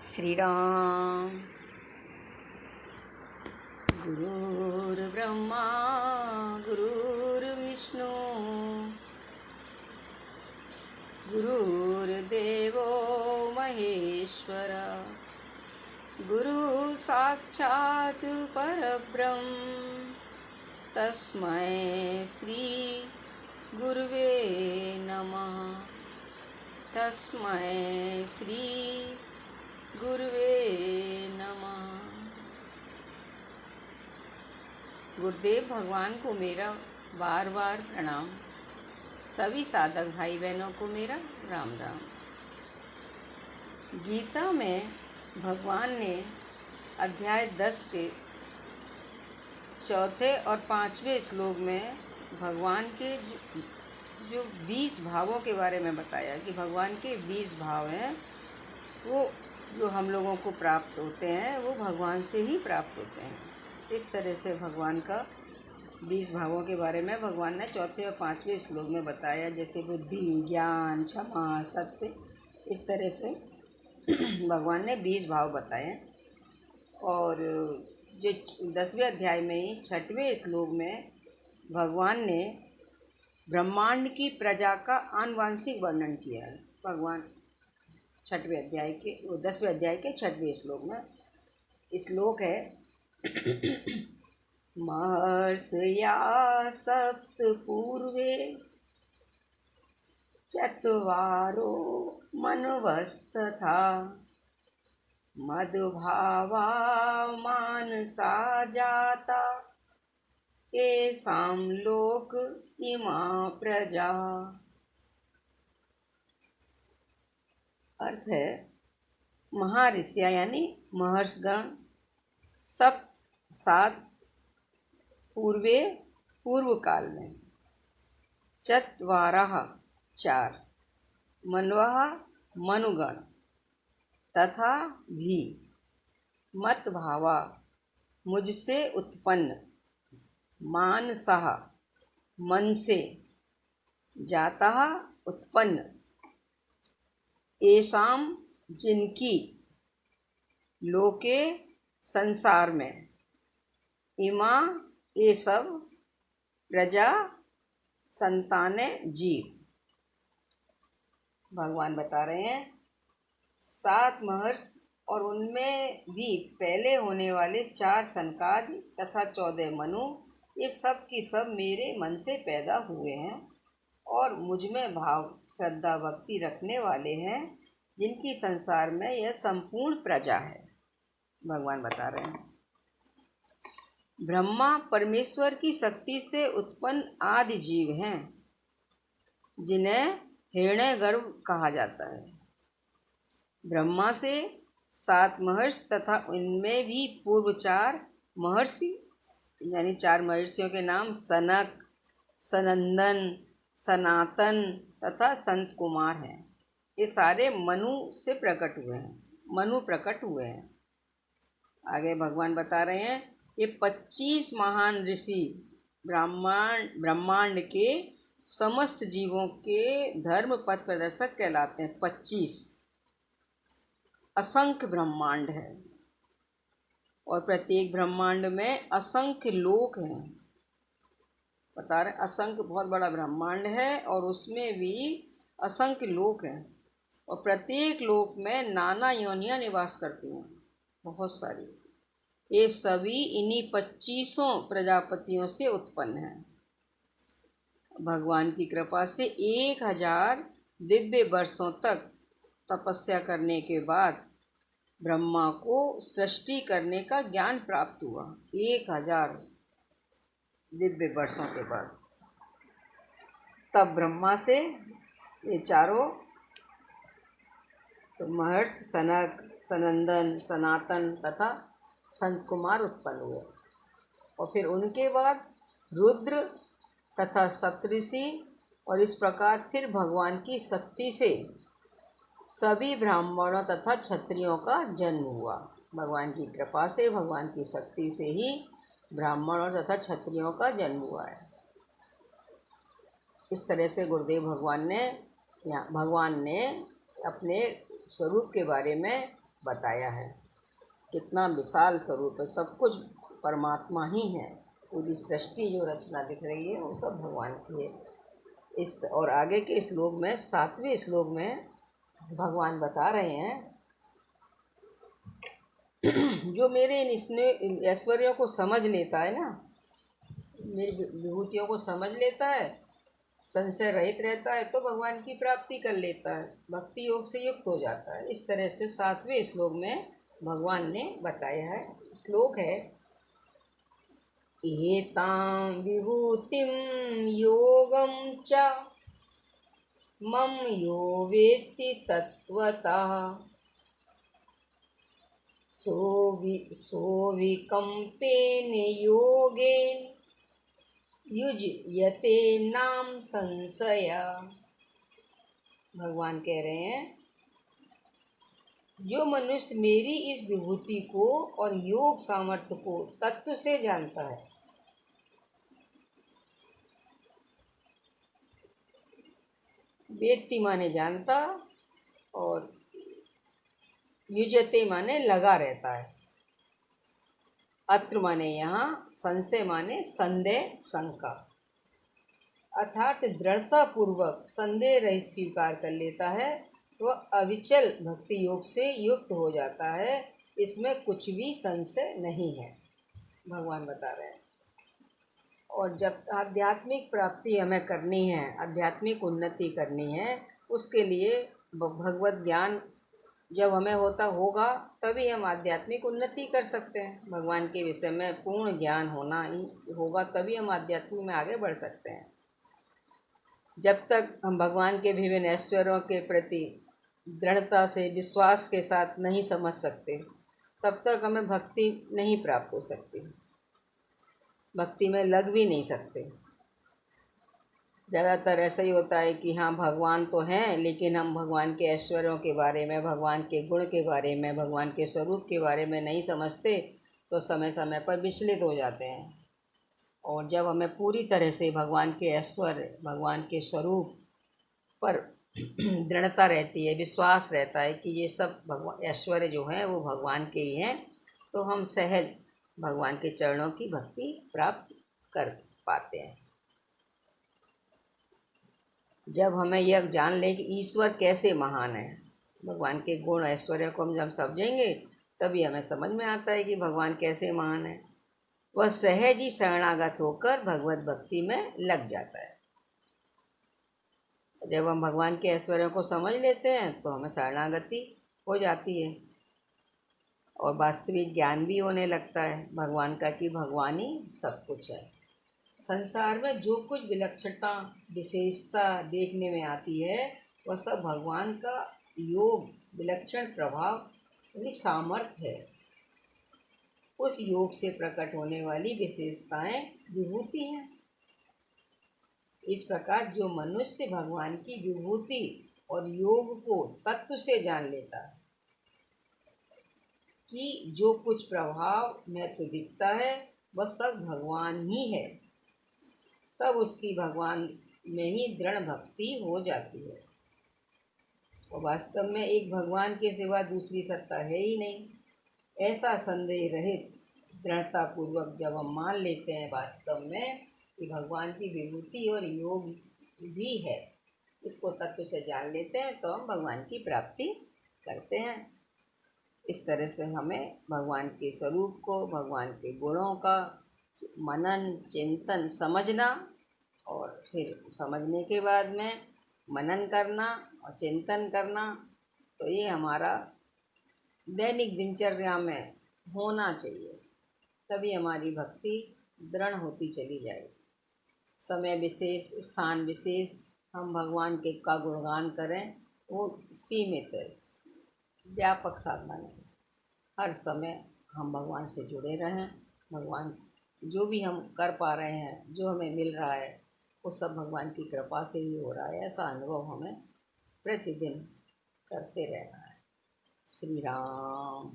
श्री राम। गुरुर्ब्रह्मा गुरुर्विष्णु गुरुर्देवो महेश्वर गुरु साक्षात् परब्रह्म तस्मै श्री गुरुवे नमः। तस्मै श्री गुरुवे नमः। गुरुदेव भगवान को मेरा बार बार प्रणाम। सभी साधक भाई बहनों को मेरा राम राम। गीता में भगवान ने अध्याय 10 के चौथे और 5वें श्लोक में भगवान के जो 20 भावों के बारे में बताया कि भगवान के 20 भाव हैं, वो जो हम लोगों को प्राप्त होते हैं वो भगवान से ही प्राप्त होते हैं। इस तरह से भगवान का 20 भावों के बारे में भगवान ने चौथे और 5वें श्लोक में बताया, जैसे बुद्धि, ज्ञान, क्षमा, सत्य। इस तरह से भगवान ने 20 भाव बताए। और जो 10वें अध्याय में ही 6वें श्लोक में भगवान ने ब्रह्मांड की प्रजा का आनुवांशिक वर्णन किया है। भगवान 10वें अध्याय के 6वें श्लोक में श्लोक है महर्षया सप्त पूर्वे चत्वारो मनवस्तथा मद्भावा मानसा जाता येषां लोक इमा प्रजा। अर्थ है, महर्षियाँ यानी महर्षगण, सप्त 7 पूर्व काल में, चत्वारः 4 मनवः मनुगण, तथा भी मत भावा मुझसे उत्पन्न, मानसः मन से, जातः उत्पन्न, येषां जिनकी, लोके संसार में, इमा ये सब, प्रजा संताने जीव। भगवान बता रहे हैं 7 महर्षि और उनमें भी पहले होने वाले 4 सनकादि तथा 14 मनु, ये सब की सब मेरे मन से पैदा हुए हैं और मुझ में भाव, श्रद्धा, भक्ति रखने वाले हैं, जिनकी संसार में यह संपूर्ण प्रजा है। भगवान बता रहे हैं ब्रह्मा परमेश्वर की शक्ति से उत्पन्न आदि जीव हैं, जिन्हें हिरण्यगर्भ कहा जाता है। ब्रह्मा से 7 महर्षि तथा उनमें भी पूर्व 4 महर्षि, यानी 4 महर्षियों के नाम सनक, सनंदन, सनातन तथा संत कुमार हैं। ये सारे मनु से प्रकट हुए हैं। आगे भगवान बता रहे हैं ये 25 महान ऋषि ब्रह्मांड के समस्त जीवों के धर्म पथ प्रदर्शक कहलाते हैं। 25 असंख्य ब्रह्मांड है और प्रत्येक ब्रह्मांड में असंख्य लोक हैं। बता रहे असंख्य, बहुत बड़ा ब्रह्मांड है और उसमें भी असंख्य लोक हैं और प्रत्येक लोक में नाना योनियां निवास करती हैं, बहुत सारी। ये सभी इन्हीं 25 प्रजापतियों से उत्पन्न हैं। भगवान की कृपा से 1000 दिव्य वर्षों तक तपस्या करने के बाद ब्रह्मा को सृष्टि करने का ज्ञान प्राप्त हुआ। 1000 दिव्य वर्षों के बाद तब ब्रह्मा से ये चारों महर्षि सनक, सनंदन, सनातन तथा संत कुमार उत्पन्न हुए और फिर उनके बाद रुद्र तथा सप्तऋषि, और इस प्रकार फिर भगवान की शक्ति से सभी ब्राह्मणों तथा क्षत्रियों का जन्म हुआ। भगवान की कृपा से, भगवान की शक्ति से ही ब्राह्मणों तथा क्षत्रियों का जन्म हुआ है। इस तरह से गुरुदेव भगवान ने अपने स्वरूप के बारे में बताया है। कितना विशाल स्वरूप है, सब कुछ परमात्मा ही है। पूरी सृष्टि जो रचना दिख रही है वो सब भगवान की है। इस और आगे के श्लोक में 7वें श्लोक में भगवान बता रहे हैं जो मेरे इन ऐश्वर्यों को समझ लेता है ना, मेरी विभूतियों को समझ लेता है, संशय रहित रहता है, तो भगवान की प्राप्ति कर लेता है, भक्ति योग से युक्त हो जाता है। इस तरह से 7वें श्लोक में भगवान ने बताया है। श्लोक है, एतां विभूतिं योगं च मम यो वेत्ति तत्वतः सोऽविकम्पेन योगेन युज्यते नाम संशय। भगवान कह रहे हैं, जो मनुष्य मेरी इस विभूति को और योग सामर्थ्य को तत्व से जानता है, वेत्ति माने जानता और युजते माने लगा रहता है। अत्र माने यहाँ, संशय माने संदेह शंका, अर्थात दृढ़ता पूर्वक संदेह रहित स्वीकार कर लेता है, वह अविचल भक्ति योग से युक्त हो जाता है, इसमें कुछ भी संशय नहीं है, भगवान बता रहे हैं। और जब आध्यात्मिक प्राप्ति हमें करनी है, आध्यात्मिक उन्नति करनी है, उसके लिए भगवत ज्ञान जब हमें होगा तभी हम आध्यात्मिक उन्नति कर सकते हैं। भगवान के विषय में पूर्ण ज्ञान होगा तभी हम आध्यात्मिक में आगे बढ़ सकते हैं। जब तक हम भगवान के विभिन्न ऐश्वर्यों के प्रति दृढ़ता से विश्वास के साथ नहीं समझ सकते, तब तक हमें भक्ति नहीं प्राप्त हो सकती, भक्ति में लग भी नहीं सकते। ज़्यादातर ऐसा ही होता है कि हाँ भगवान तो हैं, लेकिन हम भगवान के ऐश्वर्यों के बारे में, भगवान के गुण के बारे में, भगवान के स्वरूप के बारे में नहीं समझते, तो समय समय पर विचलित हो जाते हैं। और जब हमें पूरी तरह से भगवान के ऐश्वर्य, भगवान के स्वरूप पर दृढ़ता रहती है, विश्वास रहता है कि ये सब भगवान ऐश्वर्य जो है वो भगवान के ही हैं, तो हम सहज भगवान के चरणों की भक्ति प्राप्त कर पाते हैं। जब हमें यह जान लें कि ईश्वर कैसे महान है, भगवान के गुण ऐश्वर्य को हम जब समझेंगे तभी हमें समझ में आता है कि भगवान कैसे महान है। वह सहज ही शरणागत होकर भगवत भक्ति में लग जाता है। जब हम भगवान के ऐश्वर्यों को समझ लेते हैं तो हमें शरणागति हो जाती है और वास्तविक ज्ञान भी होने लगता है भगवान का, कि भगवान ही सब कुछ है। संसार में जो कुछ विलक्षणता, विशेषता देखने में आती है, वह सब भगवान का योग, विलक्षण प्रभाव यानी सामर्थ्य है। उस योग से प्रकट होने वाली विशेषताएं विभूति हैं। इस प्रकार जो मनुष्य भगवान की विभूति और योग को तत्व से जान लेता है कि जो कुछ प्रभाव महत्व दिखता है वह सब भगवान ही है, तब उसकी भगवान में ही दृढ़ भक्ति हो जाती है। और वास्तव में एक भगवान के सिवा दूसरी सत्ता है ही नहीं, ऐसा संदेह रहित दृढ़ता पूर्वक जब हम मान लेते हैं वास्तव में कि भगवान की विभूति और योग भी है, इसको तत्व से जान लेते हैं, तो हम भगवान की प्राप्ति करते हैं। इस तरह से हमें भगवान के स्वरूप को, भगवान के गुणों का मनन चिंतन समझना, और फिर समझने के बाद में मनन करना और चिंतन करना, तो ये हमारा दैनिक दिनचर्या में होना चाहिए, तभी हमारी भक्ति दृढ़ होती चली जाएगी। समय विशेष, स्थान विशेष हम भगवान के का गुणगान करें, वो सीमित है, व्यापक साधना नहीं। हर समय हम भगवान से जुड़े रहें, भगवान जो भी हम कर पा रहे हैं, जो हमें मिल रहा है, वो सब भगवान की कृपा से ही हो रहा है, ऐसा अनुभव हमें प्रतिदिन करते रहना है। श्री राम।